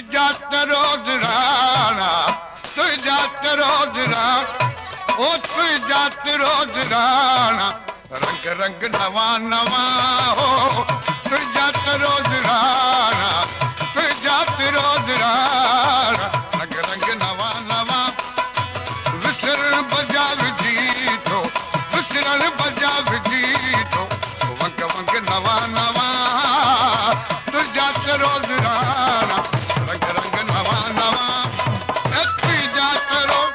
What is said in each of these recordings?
तुझ्यात रोज राहणा तुझ्यात रोज राह ओ तुझ्यात रोज राहणा रंग रंग नवा नवा हो तुझ्यात रोज राहणा तुझ्यात रोज राहणा रंग रंग नवा नवा विसरण बजाव जीतो विसरण बजाव जीतो वंग वंग नवा नवा तुझ्यात रोज राहणा रंग रंग नवा नवा तुझ्यात रोज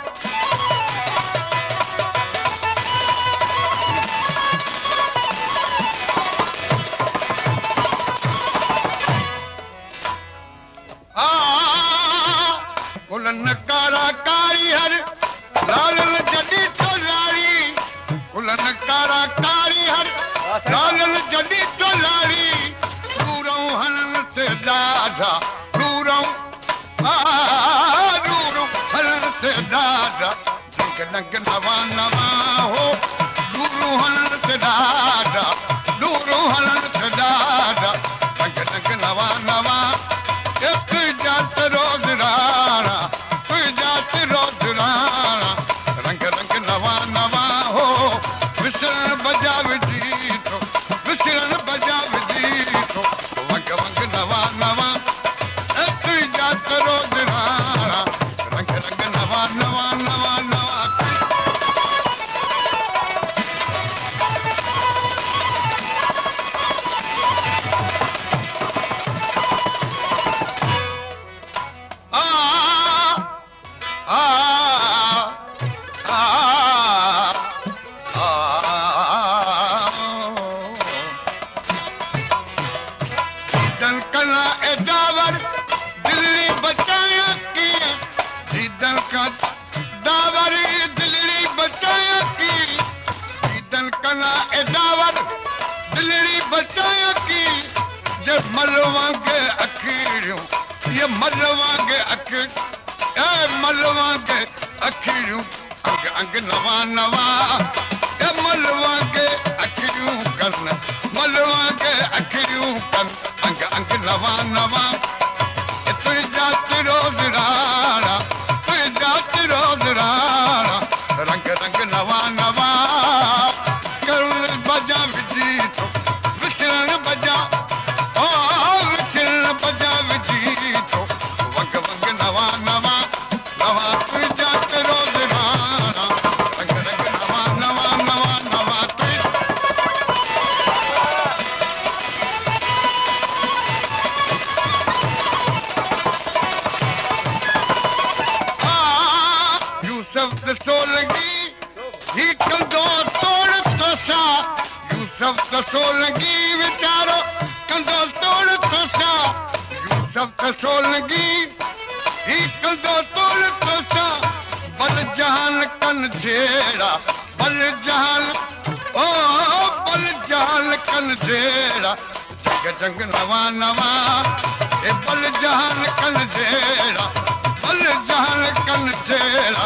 कुलन कारा कारी हर लालन जडी तो लाड़ी कुलन कारा कारी हर लालन जडी तो लाड़ी दूरों हलन से दादा दूरों हलन से दादा रंग रंग नवा नवा हो दूरों हलन से दादा दूरों हलन से दादा रंग रंग नवा नवा तुझ्यात रोज राहणा तुझ्यात रोज राहणा रंग रंग नवा नवा हो विसरण बजाव जीतो विसरण बजाव जीतो वंग वंग नवा नवा तुझ्यात रोज राहणा रंग रंग नवा नवा नवा नवा मलवांगे अखीरियों ये मलवांगे अखीर मलवांगे अखीरियों अंग अंग नवा नवा ये मलवांगे अखीरियों कन मलवांगे अखीरियों कन अंग अंग नवा नवा तुझ्यात रोज राहणा तुझ्यात रोज राहणा रंग रंग नवा नवा करुण बजा जीतो विसरण बजा बजाव जीतो वंग वंग नवा नवा नवा तुझ्यात रोज राहणा रंग रंग नवा नवा नवा नवा यूसुफ सोलगी ही कंदो तोड़ तोसा यूसुफ सोलगी वीचारो कंदो तोड़ तोसा यूसुफ सोलगी ही कंदो तोड़ तोसा बल जहान कन जेड़ा बल जहान ओ बल जहान कन जेड़ा जग जंग नवा नवा ए बल जहान कन जेड़ा बल जहान कन जेड़ा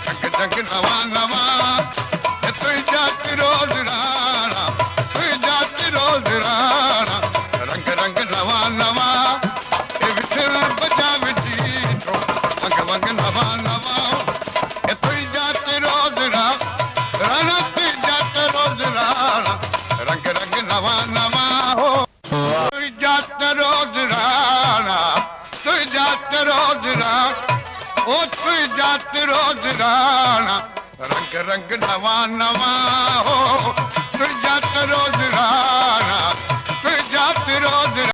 जग जंग नवा नवा ए तुझ्यात रोज राहणा तुझ्यात रोज राहणा रंग रंग नवा नवा विसरण बजाव जीतो वंग वंग नवा नवा तुझ्यात रोज राहणा तुझ्यात रोज राहणा रंग रंग नवा नवा हो तुझ्यात रोज राहणा तुझ्यात रोज राह ओ तुझ्यात रोज राहणा रंग रंग नवा नवा हो तुझ्यात